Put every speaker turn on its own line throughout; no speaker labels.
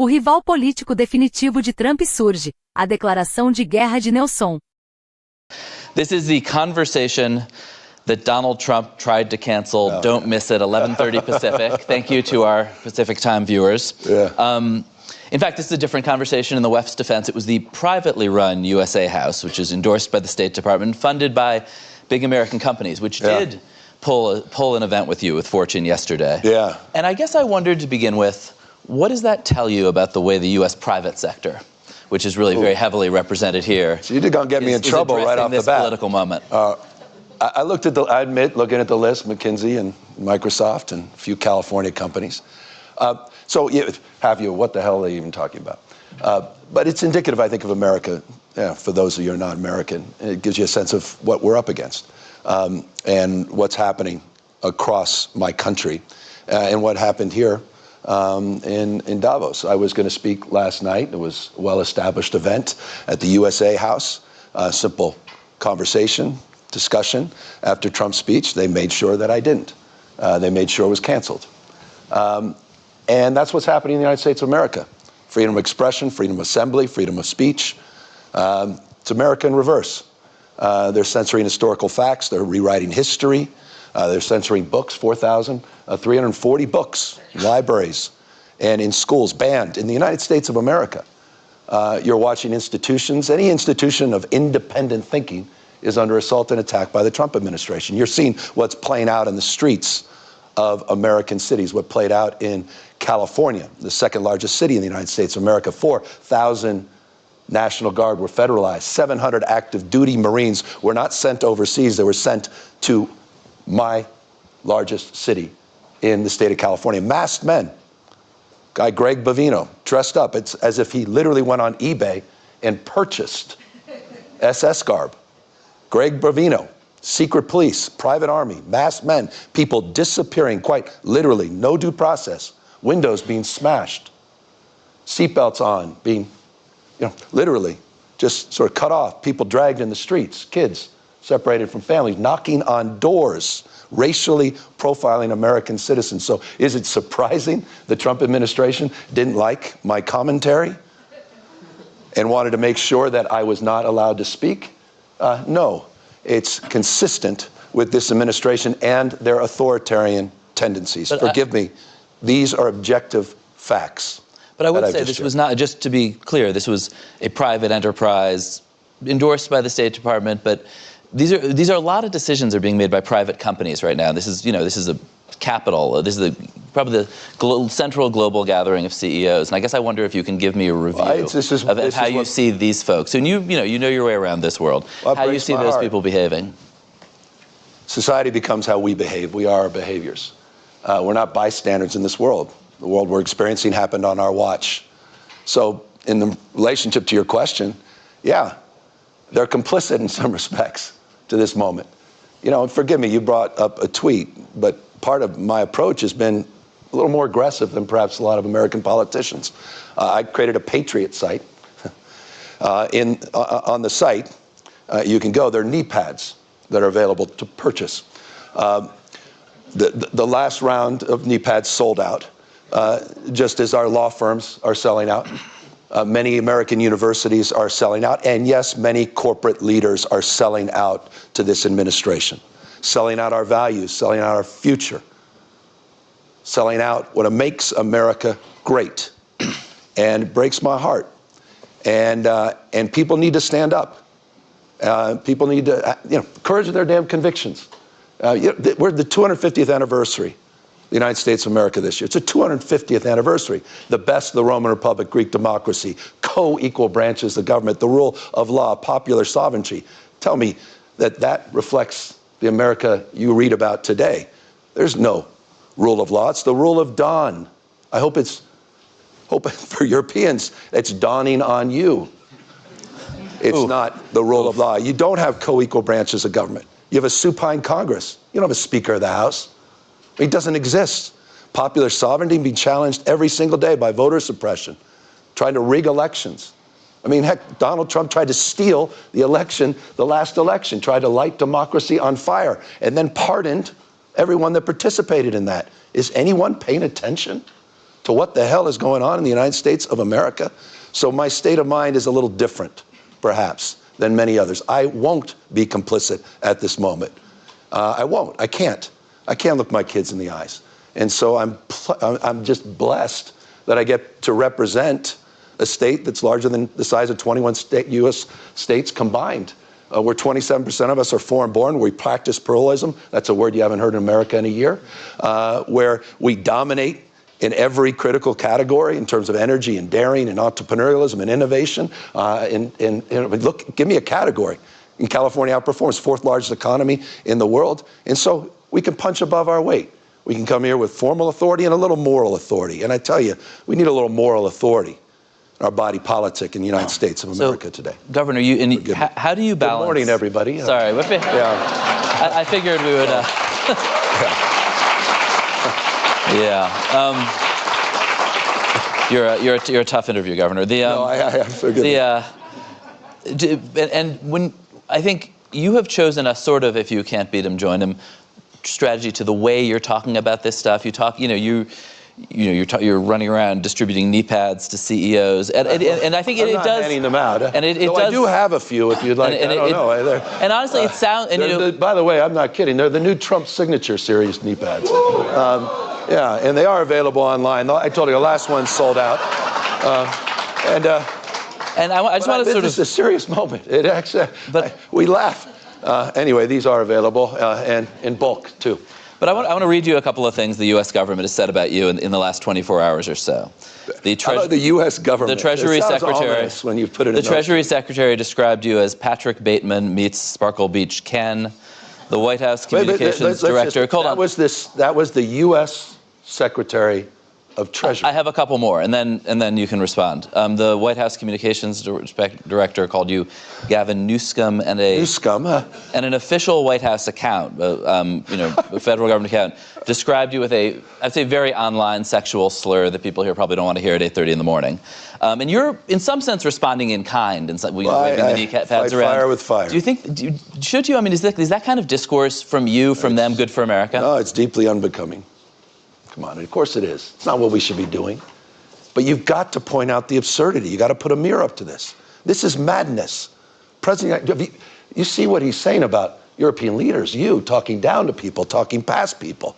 O rival político definitivo de Trump surge, a Declaração de Guerra de Newsom.
This is the conversation that Donald Trump tried to cancel. Don't miss it, 11:30 Pacific. Thank you to our Pacific time viewers. In fact, this is a different conversation in the West's defense. It was the privately run USA House, which is endorsed by the State Department, funded by big American companies, which did pull an event with you with Fortune yesterday. And I guess I wondered to begin with, what does that tell you about the way the U.S. private sector, which is really very heavily represented here,
so you're going to get me in trouble right off the bat.
Political moment.
I looked at I admit, looking at the list, McKinsey and Microsoft and a few California companies. So have you, what the hell are they even talking about? But it's indicative, I think, of America, for those of you who are not American. It gives you a sense of what we're up against and what's happening across my country and what happened here in Davos. I was going to speak last night. It was a well-established event at the USA House, simple conversation, discussion. After Trump's speech, they made sure that I didn't. They made sure it was canceled. And that's what's happening in the United States of America. Freedom of expression, freedom of assembly, freedom of speech. It's America in reverse. They're censoring historical facts. They're rewriting history. They're censoring books, 4,340 books, in libraries and in schools, banned in the United States of America. You're watching institutions. Any institution of independent thinking is under assault and attack by the Trump administration. You're seeing what's playing out in the streets of American cities, what played out in California, the second largest city in the United States of America. 4,000 National Guard were federalized. 700 active duty Marines were not sent overseas. They were sent to my largest city in the state of California. Masked men. Guy Greg Bovino, dressed up. It's as if he literally went on eBay and purchased SS garb. Greg Bovino. Secret police, private army, masked men, people disappearing quite literally, no due process, windows being smashed, seatbelts on, being, literally just sort of cut off, people dragged in the streets, kids separated from families, knocking on doors, racially profiling American citizens. So is it surprising the Trump administration didn't like my commentary and wanted to make sure that I was not allowed to speak? No. It's consistent with this administration and their authoritarian tendencies. But forgive me, these are objective facts.
But I would say this was not, just to be clear, this was a private enterprise endorsed by the State Department, but these are a lot of decisions are being made by private companies right now. This is, this is a capital. This is probably the central global gathering of CEOs. And I guess I wonder if you can give me a review of how you see these folks. And you know your way around this world. How you see those people behaving.
Society becomes how we behave. We are our behaviors. We're not bystanders in this world. The world we're experiencing happened on our watch. So in the relationship to your question, yeah, they're complicit in some respects to this moment. And forgive me, you brought up a tweet, but part of my approach has been a little more aggressive than perhaps a lot of American politicians. I created a Patriot site. On the site, you can go. There are knee pads that are available to purchase. The last round of knee pads sold out, just as our law firms are selling out. Many American universities are selling out. And yes, many corporate leaders are selling out to this administration. Selling out our values, selling out our future, selling out what makes America great. And it breaks my heart. And people need to stand up. People need to, courage of their damn convictions. We're the 250th anniversary of the United States of America this year. It's the 250th anniversary. The best of the Roman Republic, Greek democracy, co-equal branches of government, the rule of law, popular sovereignty. Tell me that reflects the America you read about today. There's no rule of law. It's the rule of dawn. I hope for Europeans, it's dawning on you. It's not the rule of law. You don't have co-equal branches of government. You have a supine Congress. You don't have a Speaker of the House. It doesn't exist. Popular sovereignty being challenged every single day by voter suppression, trying to rig elections. I mean, heck, Donald Trump tried to steal the election, the last election, tried to light democracy on fire, and then pardoned everyone that participated in that. Is anyone paying attention to what the hell is going on in the United States of America. So my state of mind is a little different, perhaps, than many others. I won't be complicit at this moment. I won't. I can't. I can't look my kids in the eyes. And so I'm just blessed that I get to represent a state that's larger than the size of 21 U.S. states combined. Where 27% of us are foreign-born. We practice pluralism. That's a word you haven't heard in America in a year. Where we dominate in every critical category in terms of energy and daring and entrepreneurialism and innovation. Look, give me a category. In California outperforms, fourth largest economy in the world. And so we can punch above our weight. We can come here with formal authority and a little moral authority. And I tell you, we need a little moral authority in our body politic in the United States of America today.
Governor, how do you balance?
Good morning, everybody.
Sorry, I figured we would. You're a tough interview, Governor.
I figured.
And when I think you have chosen a sort of, if you can't beat him, join him strategy to the way you're talking about this stuff. You talk, you're running around distributing knee pads to CEOs, and I think it does.
Handing them out.
And it does.
I do have a few, if you'd like. I don't know.
And honestly, it sounds.
By the way, I'm not kidding. They're the new Trump signature series knee pads. And they are available online. I told you the last one sold out. And I just want to sort of. It's a serious moment. It actually. We laugh. Anyway, these are available and in bulk too.
But I want to read you a couple of things the U.S. government has said about you in the last 24 hours or so.
The U.S. government.
The Treasury Secretary.
When you put it
the Treasury Secretary described you as Patrick Bateman meets Sparkle Beach Ken. The White House Communications Director.
That was the U.S. Secretary of Treasury.
I have a couple more, and then you can respond. The White House Communications Director called you Gavin Newsom, and an official White House account, a federal government account, described you with I'd say, very online sexual slur that people here probably don't want to hear at 8:30 in the morning. And you're, in some sense, responding in kind, and waving the knee pads around.
Fire with fire.
Do you think? Should you? I mean, is that kind of discourse from you, from them, good for America?
No, it's deeply unbecoming. Come on, of course it is. It's not what we should be doing. But you've got to point out the absurdity. You've got to put a mirror up to this. This is madness. President, you see what he's saying about European leaders, you talking down to people, talking past people.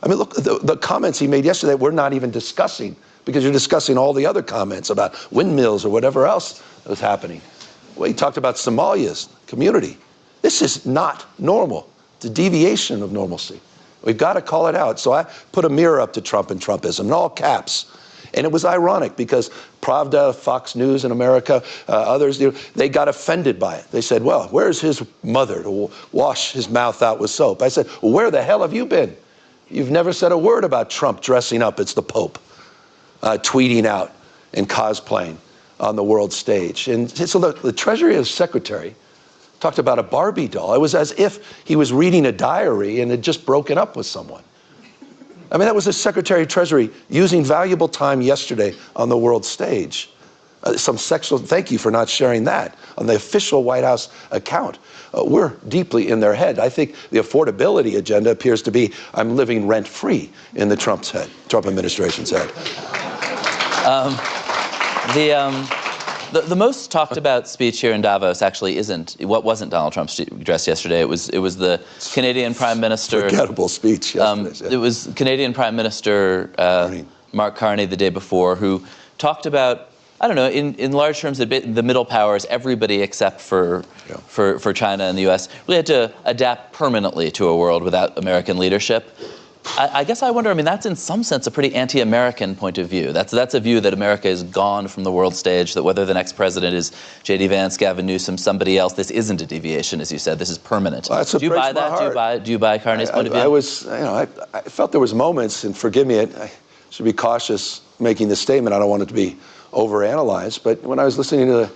I mean, look, the comments he made yesterday we're not even discussing because you're discussing all the other comments about windmills or whatever else that was happening. Well, he talked about Somalia's community. This is not normal. It's a deviation of normalcy. We've got to call it out. So I put a mirror up to Trump and Trumpism in all caps. And it was ironic because Pravda, Fox News in America, others, they got offended by it. They said, well, where's his mother to wash his mouth out with soap? I said, well, where the hell have you been? You've never said a word about Trump dressing up as the Pope, tweeting out and cosplaying on the world stage. And so the Treasury Secretary talked about a Barbie doll. It was as if he was reading a diary and had just broken up with someone. I mean, that was the Secretary of Treasury using valuable time yesterday on the world stage. Thank you for not sharing that on the official White House account. We're deeply in their head. I think the affordability agenda appears to be, I'm living rent-free in the Trump administration's head.
The most talked about speech here in Davos actually wasn't Donald Trump's address yesterday. It was the Canadian Prime Minister.
Forgettable speech yesterday.
It was Canadian Prime Minister Mark Carney the day before, who talked about, I don't know, in large terms, the middle powers, everybody except for China and the U.S. really had to adapt permanently to a world without American leadership. I guess I wonder, I mean, that's in some sense a pretty anti-American point of view. That's a view that America is gone from the world stage, that whether the next president is J.D. Vance, Gavin Newsom, somebody else, this isn't a deviation, as you said. This is permanent.
Well,
do you buy that? Do you buy Carney's point of view?
I felt there was moments, and forgive me, I should be cautious making this statement. I don't want it to be overanalyzed, but when I was listening to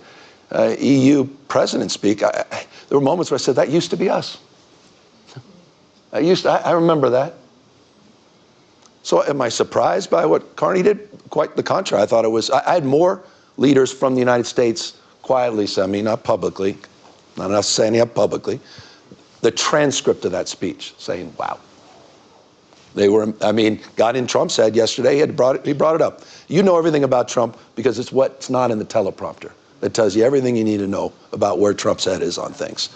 the EU president speak, there were moments where I said, that used to be us. I remember that. So am I surprised by what Carney did? Quite the contrary. I thought it was, I had more leaders from the United States quietly, not publicly, not enough saying it publicly, the transcript of that speech saying, wow, They were, I mean, got in Trump's head yesterday. He brought it up. You know everything about Trump because it's what's not in the teleprompter. It tells you everything you need to know about where Trump's head is on things.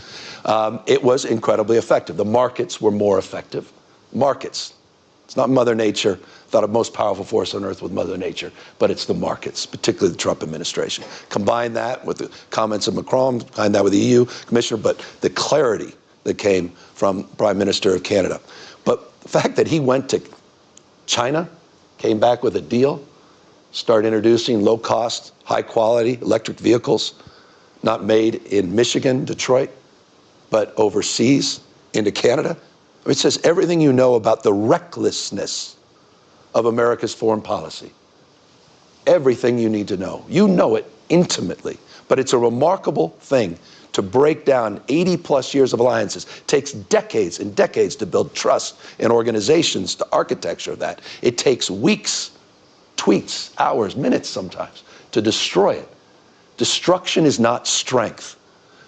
It was incredibly effective. The markets were more effective. Markets. It's not Mother Nature. Thought of most powerful force on earth with Mother Nature, but it's the markets, particularly the Trump administration. Combine that with the comments of Macron, combine that with the EU commissioner, but the clarity that came from Prime Minister of Canada. But the fact that he went to China, came back with a deal, started introducing low-cost, high-quality electric vehicles, not made in Michigan, Detroit, but overseas into Canada. It says everything you know about the recklessness of America's foreign policy. Everything you need to know. You know it intimately, but it's a remarkable thing to break down 80-plus years of alliances. It takes decades and decades to build trust in organizations, the architecture of that. It takes weeks, tweets, hours, minutes sometimes, to destroy it. Destruction is not strength.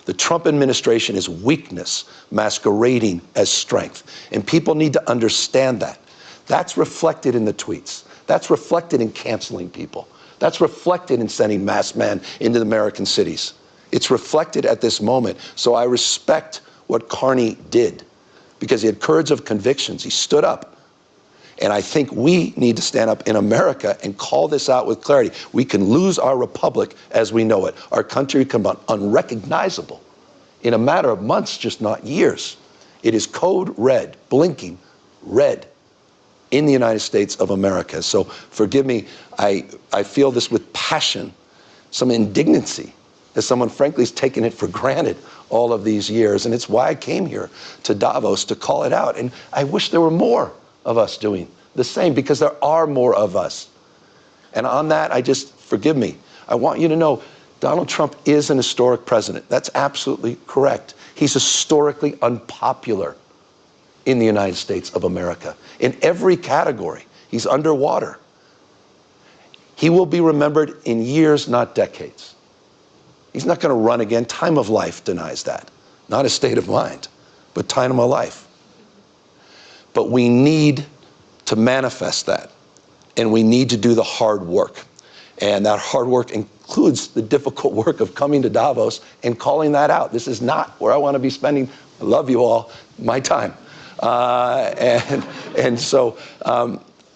The Trump administration is weakness masquerading as strength. And people need to understand that. That's reflected in the tweets. That's reflected in canceling people. That's reflected in sending masked men into the American cities. It's reflected at this moment. So I respect what Carney did because he had courage of convictions. He stood up. And I think we need to stand up in America and call this out with clarity. We can lose our republic as we know it. Our country can become unrecognizable in a matter of months, just not years. It is code red, blinking red in the United States of America. So forgive me, I feel this with passion, some indignancy, as someone frankly has taken it for granted all of these years. And it's why I came here to Davos to call it out. And I wish there were more of us doing the same, because there are more of us. And on that, forgive me, I want you to know Donald Trump is an historic president. That's absolutely correct. He's historically unpopular in the United States of America. In every category, he's underwater. He will be remembered in years, not decades. He's not going to run again. Time of life denies that. Not his state of mind, but time of life. But we need to manifest that, and we need to do the hard work. And that hard work includes the difficult work of coming to Davos and calling that out. This is not where I want to be spending, I love you all, my time.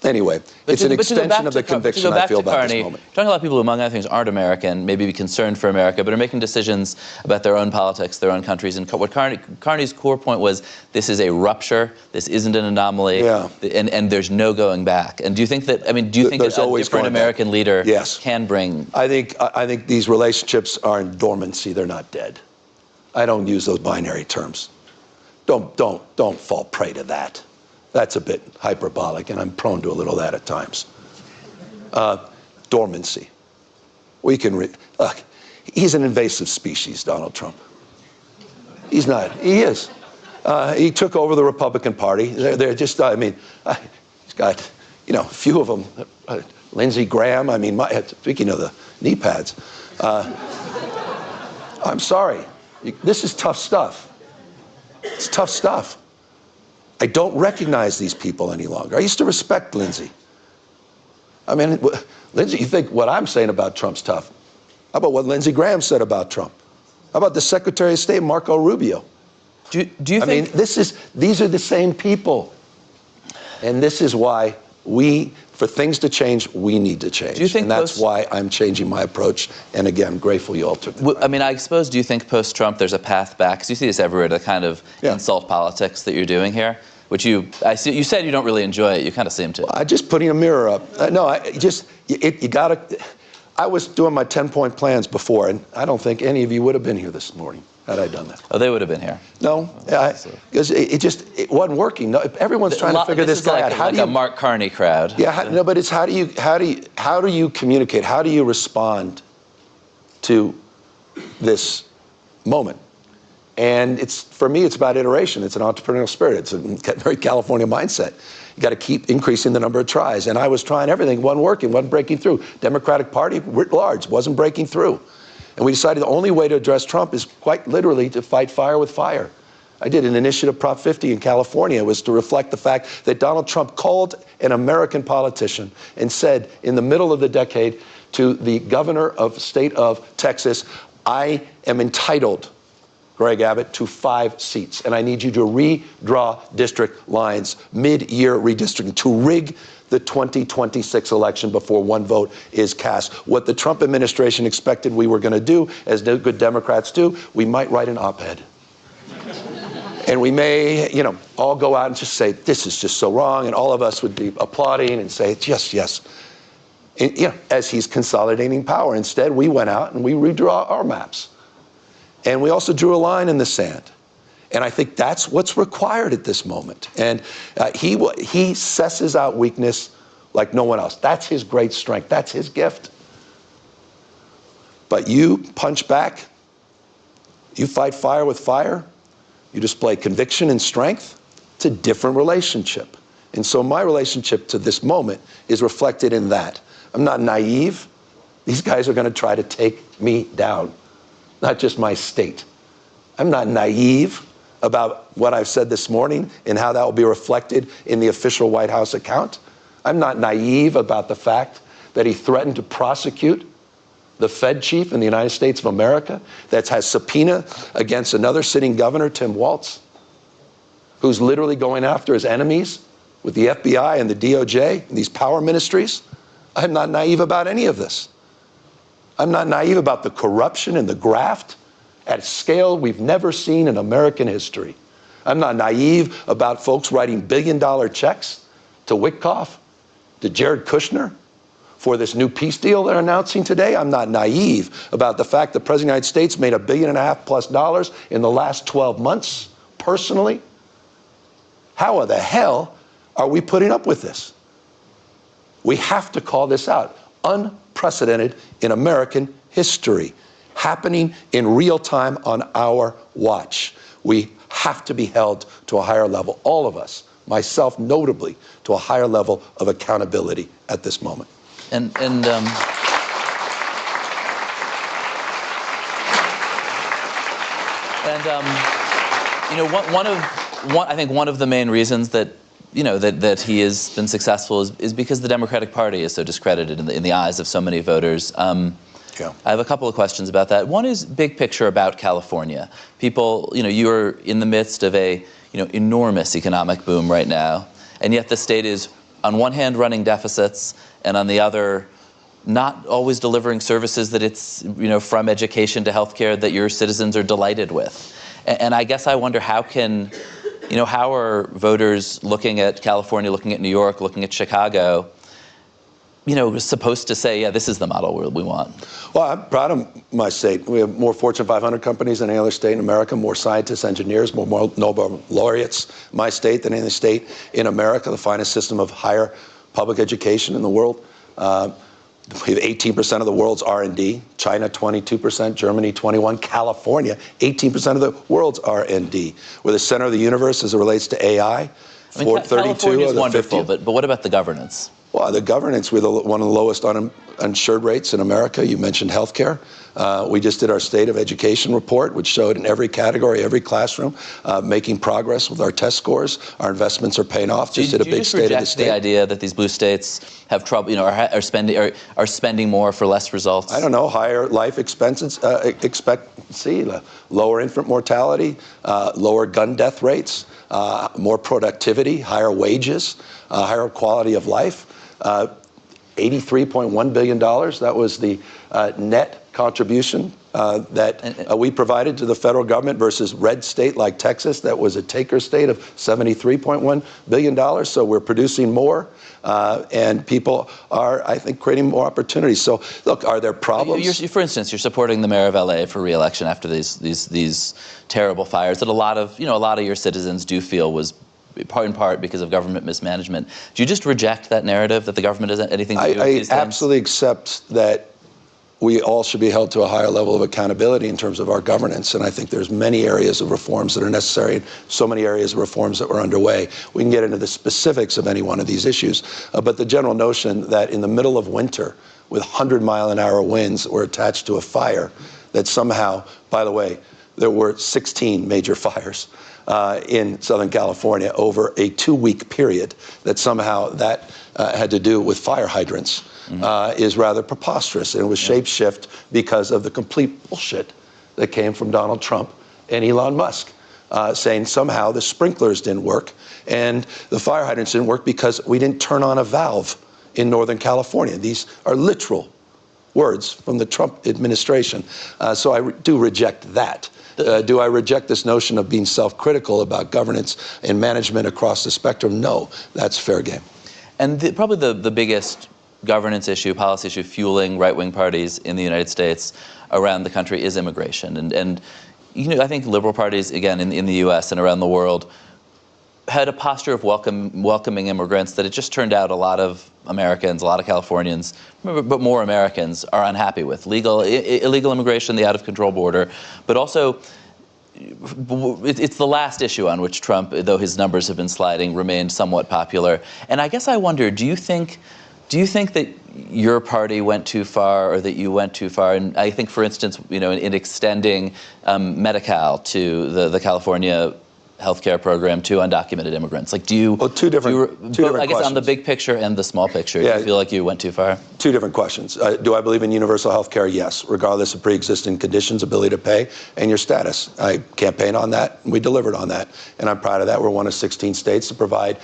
Anyway, it's an extension of the conviction I feel about this moment.
Talking a lot of people who, among other things, aren't American, maybe be concerned for America, but are making decisions about their own politics, their own countries. And what Carney's core point was, this is a rupture, this isn't an anomaly, and there's no going back. And do you think that, a different American leader can bring...
I think these relationships are in dormancy, they're not dead. I don't use those binary terms. Don't fall prey to that. That's a bit hyperbolic, and I'm prone to a little of that at times. Dormancy. We can look, he's an invasive species, Donald Trump. He's not. He is. He took over the Republican Party. They're just, he's got, a few of them. Lindsey Graham, speaking of the knee pads. I'm sorry. This is tough stuff. It's tough stuff. I don't recognize these people any longer. I used to respect Lindsey. Lindsey, you think what I'm saying about Trump's tough? How about what Lindsey Graham said about Trump? How about the Secretary of State, Marco Rubio?
Do you think...
these are the same people. And this is why for things to change, we need to change.
Do you think
and that's why I'm changing my approach. And again, grateful you all took the time.
I suppose, do you think post-Trump there's a path back? Because you see this everywhere, the kind of insult politics that you're doing here, which you said you don't really enjoy it. You kind of seem to.
Well, I just putting a mirror up. You gotta. I was doing my 10-point plans before, and I don't think any of you would have been here this morning had I done that.
Oh, they would have been here.
No, because it wasn't working. No, everyone's trying to figure this guy out.
How do you, a Mark Carney crowd.
Yeah, but it's how do you communicate? How do you respond to this moment? And for me, it's about iteration. It's an entrepreneurial spirit. It's a very California mindset. You got to keep increasing the number of tries. And I was trying everything, wasn't working, wasn't breaking through. Democratic Party, writ large, wasn't breaking through. And we decided the only way to address Trump is quite literally to fight fire with fire. I did an initiative, Prop 50 in California. It was to reflect the fact that Donald Trump called an American politician and said in the middle of the decade to the governor of the state of Texas, I am entitled, Greg Abbott, to 5 seats, and I need you to redraw district lines, mid-year redistricting, to rig the 2026 election before one vote is cast. What the Trump administration expected we were going to do, as good Democrats do, we might write an op-ed. And we may, all go out and just say, this is just so wrong, and all of us would be applauding and say, yes, yes. And, as he's consolidating power. Instead, we went out and we redraw our maps. And we also drew a line in the sand. And I think that's what's required at this moment. And he assesses out weakness like no one else. That's his great strength. That's his gift. But you punch back. You fight fire with fire. You display conviction and strength. It's a different relationship. And so my relationship to this moment is reflected in that. I'm not naive. These guys are going to try to take me down, not just my state. I'm not naive about what I've said this morning and how that will be reflected in the official White House account. I'm not naive about the fact that he threatened to prosecute the Fed chief in the United States of America that has subpoena against another sitting governor, Tim Walz, who's literally going after his enemies with the FBI and the DOJ and these power ministries. I'm not naive about any of this. I'm not naive about the corruption and the graft at a scale we've never seen in American history. I'm not naive about folks writing billion-dollar checks to Witkoff, to Jared Kushner, for this new peace deal they're announcing today. I'm not naive about the fact that the President of the United States made $1.5 billion+ in the last 12 months, personally. How the hell are we putting up with this? We have to call this out. Unprecedented in American history, happening in real time on our watch. We have to be held to a higher level, all of us, myself notably, to a higher level of accountability at this moment.
And I think one of the main reasons that that he has been successful is because the Democratic Party is so discredited in the eyes of so many voters. I have a couple of questions about that. One is big picture about California. People, you're in the midst of a enormous economic boom right now, and yet the state is on one hand running deficits, and on the other, not always delivering services that it's from education to healthcare that your citizens are delighted with. And I guess I wonder how are voters looking at California, looking at New York, looking at Chicago, supposed to say, yeah, this is the model we want?
Well, I'm proud of my state. We have more Fortune 500 companies than any other state in America, more scientists, engineers, more Nobel laureates in my state than any state in America, the finest system of higher public education in the world. We have 18% of the world's R&D, China 22%, Germany 21%, California 18% of the world's R&D. We're the center of the universe as it relates to AI.
California is wonderful, but what about the governance?
Well, the governance, we're one of the lowest uninsured rates in America. You mentioned healthcare. We just did our State of Education report, which showed in every category, every classroom, making progress with our test scores. Our investments are paying off. Just did a big State of the State.
The idea that these blue states have trouble, are spending more for less results?
I don't know. Higher life expectancy, lower infant mortality, lower gun death rates, more productivity, higher wages, higher quality of life. $83.1 billion. That was the net contribution that we provided to the federal government versus red state like Texas that was a taker state of $73.1 billion. So we're producing more and people are, I think, creating more opportunities. So look, are there problems?
For instance, you're supporting the mayor of LA for re-election after these terrible fires that a lot of your citizens do feel was in part because of government mismanagement. Do you just reject that narrative that the government has anything to do with these things?
I absolutely accept that we all should be held to a higher level of accountability in terms of our governance. And I think there's many areas of reforms that are necessary, and so many areas of reforms that were underway. We can get into the specifics of any one of these issues. But the general notion that in the middle of winter, with 100-mile-an-hour winds that were attached to a fire, that somehow, by the way, there were 16 major fires. in Southern California over a 2-week period, that somehow that had to do with fire hydrants, is rather preposterous. And it was shapeshift because of the complete bullshit that came from Donald Trump and Elon Musk, saying somehow the sprinklers didn't work and the fire hydrants didn't work because we didn't turn on a valve in Northern California. These are literal words from the Trump administration. So I do reject that. Do I reject this notion of being self-critical about governance and management across the spectrum? No, that's fair game.
And probably the biggest governance issue, policy issue, fueling right-wing parties in the United States around the country is immigration. And you know, I think liberal parties, again, in the U.S. and around the world, had a posture of welcoming immigrants that it just turned out a lot of Americans, a lot of Californians, but more Americans are unhappy with. Illegal immigration, the out-of-control border, but also it's the last issue on which Trump, though his numbers have been sliding, remained somewhat popular. And I guess I wonder, do you think that your party went too far, or that you went too far? And I think, for instance, you know, in extending Medi-Cal to the California healthcare program to undocumented immigrants. Like, do you? Well,
two different
I guess
questions.
On the big picture and the small picture, do you feel like you went too far?
Two different questions. Do I believe in universal health care? Yes, regardless of pre-existing conditions, ability to pay, and your status. I campaigned on that, and we delivered on that, and I'm proud of that. We're one of 16 states to provide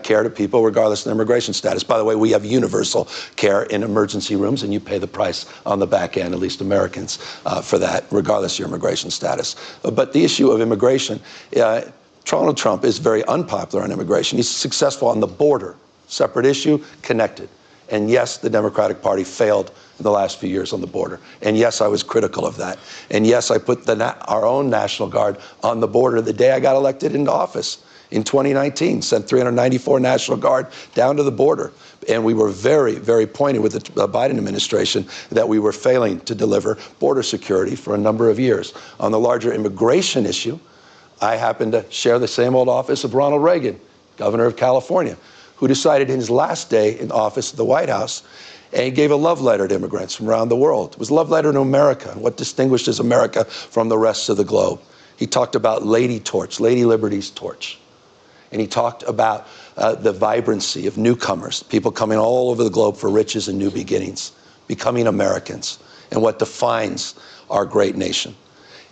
care to people regardless of their immigration status. By the way, we have universal care in emergency rooms, and you pay the price on the back end, at least Americans, for that, regardless of your immigration status. But the issue of immigration, Donald Trump is very unpopular on immigration. He's successful on the border. Separate issue, connected. And yes, the Democratic Party failed in the last few years on the border. And yes, I was critical of that. And yes, I put our own National Guard on the border the day I got elected into office in 2019, sent 394 National Guard down to the border. And we were very, very pointed with the Biden administration that we were failing to deliver border security for a number of years. On the larger immigration issue, I happen to share the same old office of Ronald Reagan, governor of California, who decided in his last day in office at the White House, and he gave a love letter to immigrants from around the world. It was a love letter to America and what distinguishes America from the rest of the globe. He talked about Lady Torch, Lady Liberty's torch. And he talked about the vibrancy of newcomers, people coming all over the globe for riches and new beginnings, becoming Americans, and what defines our great nation.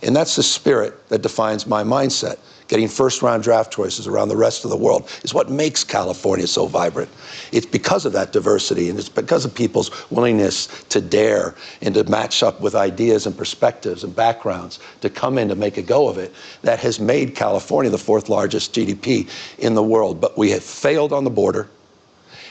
And that's the spirit that defines my mindset. Getting first-round draft choices around the rest of the world is what makes California so vibrant. It's because of that diversity, and it's because of people's willingness to dare and to match up with ideas and perspectives and backgrounds to come in to make a go of it that has made California the 4th largest GDP in the world. But we have failed on the border,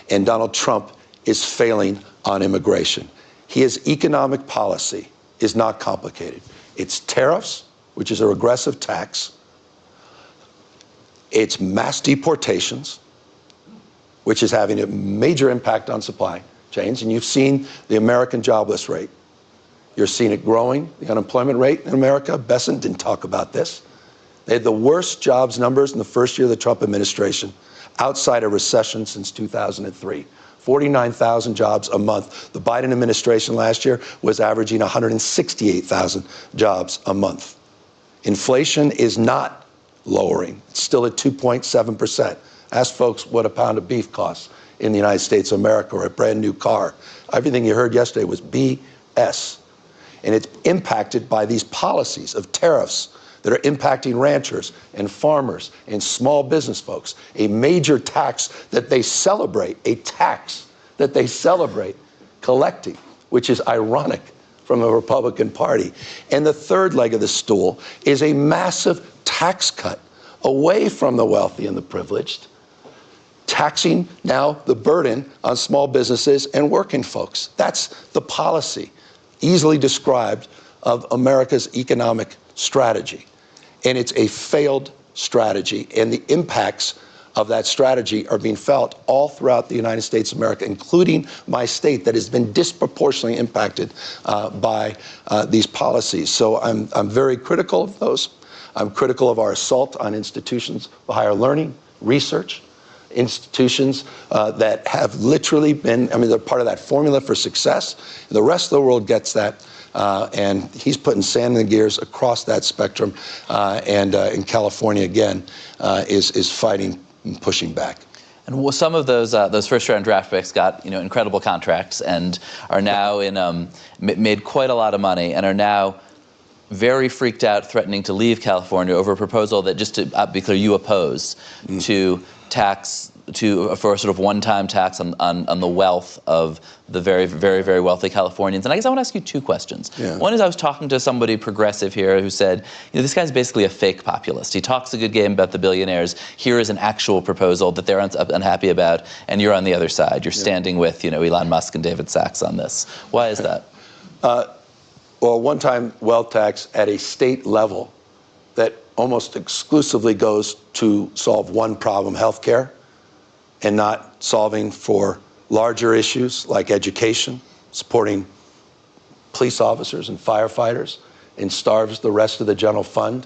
and Donald Trump is failing on immigration. His economic policy is not complicated. It's tariffs, which is a regressive tax. It's mass deportations, which is having a major impact on supply chains. And you've seen the American jobless rate. You're seeing it growing, the unemployment rate in America. Besant didn't talk about this. They had the worst jobs numbers in the first year of the Trump administration, outside a recession since 2003. 49,000 jobs a month. The Biden administration last year was averaging 168,000 jobs a month. Inflation is not lowering. It's still at 2.7%. Ask folks what a pound of beef costs in the United States of America, or a brand new car. Everything you heard yesterday was BS. And it's impacted by these policies of tariffs that are impacting ranchers and farmers and small business folks. A major tax that they celebrate, collecting, which is ironic from the Republican Party. And the third leg of the stool is a massive tax cut away from the wealthy and the privileged, taxing now the burden on small businesses and working folks. That's the policy, easily described, of America's economic strategy. And it's a failed strategy, and the impacts of that strategy are being felt all throughout the United States of America, including my state that has been disproportionately impacted by these policies. So I'm very critical of those. I'm critical of our assault on institutions of higher learning, research, institutions that have literally been, they're part of that formula for success. The rest of the world gets that. And he's putting sand in the gears across that spectrum. And in California, again, is fighting and pushing back.
And some of those first-round draft picks got incredible contracts and are now made quite a lot of money and are now very freaked out, threatening to leave California over a proposal that, just to be clear, you oppose for a sort of one-time tax on the wealth of the very, very, very wealthy Californians. And I guess I want to ask you two questions. Yeah. One is, I was talking to somebody progressive here who said, this guy's basically a fake populist. He talks a good game about the billionaires. Here is an actual proposal that they're unhappy about, and you're on the other side. You're standing with Elon Musk and David Sachs on this. Why is that?
Well, one-time wealth tax at a state level that almost exclusively goes to solve one problem, healthcare, and not solving for larger issues like education, supporting police officers and firefighters, and starves the rest of the general fund,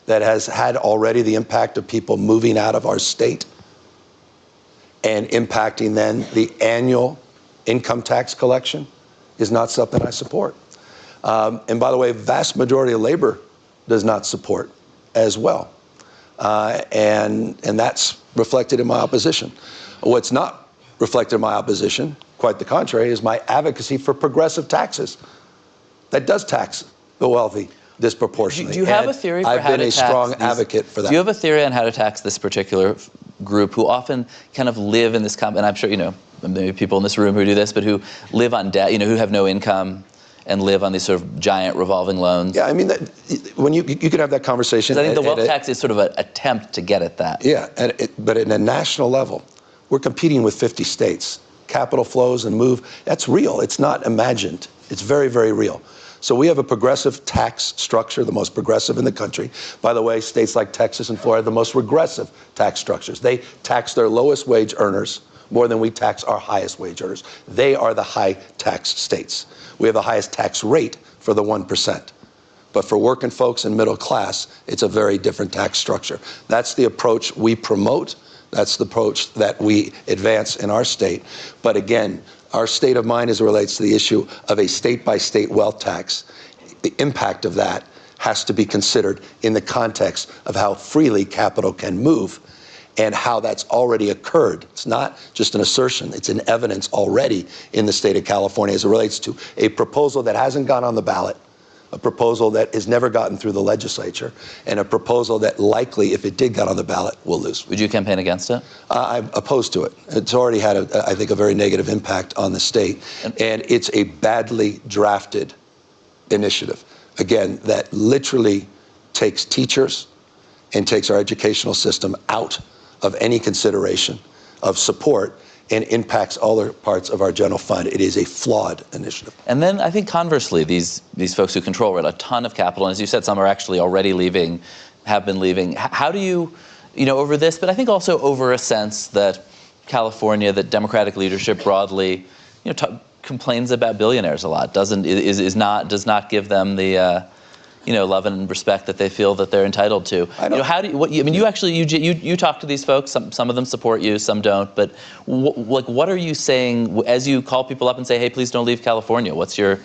that has had already the impact of people moving out of our state and impacting then the annual income tax collection, is not something I support. And by the way, vast majority of labor does not support as well. And that's reflected in my opposition. What's not reflected in my opposition, quite the contrary, is my advocacy for progressive taxes that does tax the wealthy disproportionately.
Do you have a theory for how to tax? I've been a strong
advocate for that.
Do you have a theory on how to tax this particular group who often kind of live in this, and I'm sure, maybe people in this room who do this, but who live on debt, who have no income and live on these sort of giant revolving loans?
Yeah, I mean, when you could have that conversation.
I think the wealth tax is sort of an attempt to get at that.
Yeah, but at a national level, we're competing with 50 states. Capital flows and move, that's real. It's not imagined. It's very, very real. So we have a progressive tax structure, the most progressive in the country. By the way, states like Texas and Florida have the most regressive tax structures. They tax their lowest wage earners more than we tax our highest wage earners. They are the high tax states. We have the highest tax rate for the 1%. But for working folks and middle class, it's a very different tax structure. That's the approach we promote. That's the approach that we advance in our state. But again, our state of mind as it relates to the issue of a state-by-state wealth tax, the impact of that has to be considered in the context of how freely capital can move and how that's already occurred. It's not just an assertion, it's an evidence already in the state of California as it relates to a proposal that hasn't gone on the ballot, a proposal that has never gotten through the legislature, and a proposal that likely, if it did get on the ballot, will lose.
Would you campaign against it?
I'm opposed to it. It's already had, I think, a very negative impact on the state, and it's a badly drafted initiative. Again, that literally takes teachers and takes our educational system out of any consideration of support and impacts all the parts of our general fund. It is a flawed initiative.
And then I think conversely, these folks who control a ton of capital, and as you said, some are actually already leaving, have been leaving. How do you, over this, but I think also over a sense that California, that Democratic leadership broadly, complains about billionaires a lot, does not give them the love and respect that they feel that they're entitled to. How do you? You talk to these folks. Some of them support you, some don't. But what are you saying as you call people up and say, "Hey, please don't leave California"? What's your?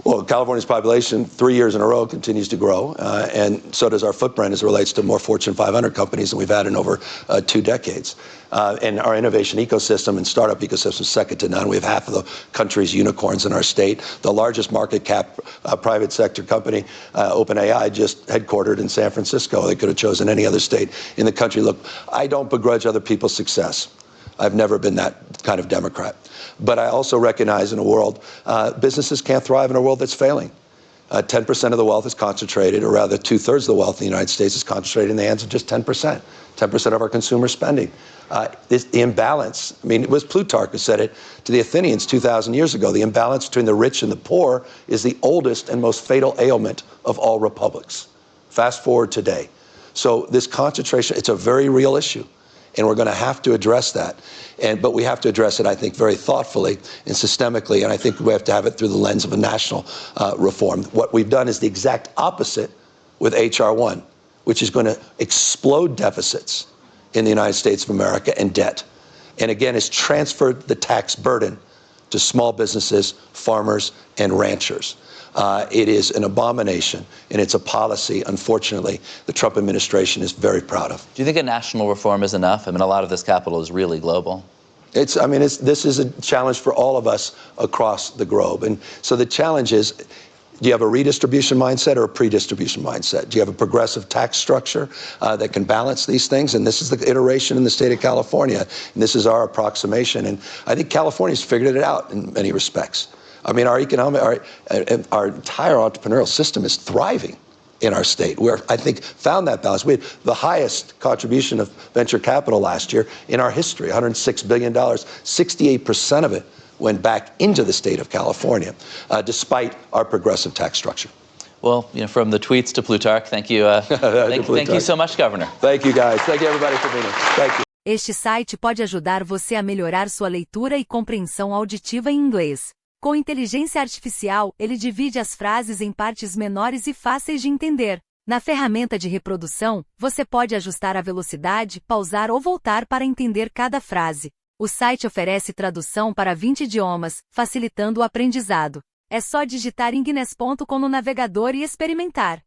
Well, California's population 3 years in a row continues to grow, and so does our footprint as it relates to more Fortune 500 companies than we've had in over 2 decades. And our innovation ecosystem and startup ecosystem is second to none. We have half of the country's unicorns in our state. The largest market cap private sector company, OpenAI, just headquartered in San Francisco. They could have chosen any other state in the country. Look, I don't begrudge other people's success. I've never been that kind of Democrat. But I also recognize in a world, businesses can't thrive in a world that's failing. 10% of the wealth is concentrated, or rather 2/3 of the wealth in the United States is concentrated in the hands of just 10%. 10% of our consumer spending. The imbalance, it was Plutarch who said it to the Athenians 2,000 years ago. The imbalance between the rich and the poor is the oldest and most fatal ailment of all republics. Fast forward today. So this concentration, it's a very real issue. And we're going to have to address that. But we have to address it, I think, very thoughtfully and systemically. And I think we have to have it through the lens of a national reform. What we've done is the exact opposite with H.R. 1, which is going to explode deficits in the United States of America and debt. And again, it's transferred the tax burden to small businesses, farmers, and ranchers. It is an abomination, and it's a policy, unfortunately, the Trump administration is very proud of.
Do you think a national reform is enough? I mean, a lot of this capital is really global.
This is a challenge for all of us across the globe. And so the challenge is, do you have a redistribution mindset or a predistribution mindset? Do you have a progressive tax structure that can balance these things? And this is the iteration in the state of California, and this is our approximation. And I think California's figured it out in many respects. I mean, our entire entrepreneurial system is thriving in our state. We, I think, found that balance. We had the highest contribution of venture capital last year in our history, $106 billion. 68% of it went back into the state of California, despite our progressive tax structure.
Well, from the tweets to Plutarch, thank you. Thank you so much, Governor.
Thank you, guys. Thank you, everybody, for being here. Thank you.
Este site pode ajudar você a melhorar sua leitura e compreensão auditiva em inglês. Com inteligência artificial, ele divide as frases em partes menores e fáceis de entender. Na ferramenta de reprodução, você pode ajustar a velocidade, pausar ou voltar para entender cada frase. O site oferece tradução para 20 idiomas, facilitando o aprendizado. É só digitar inglês.com no navegador e experimentar.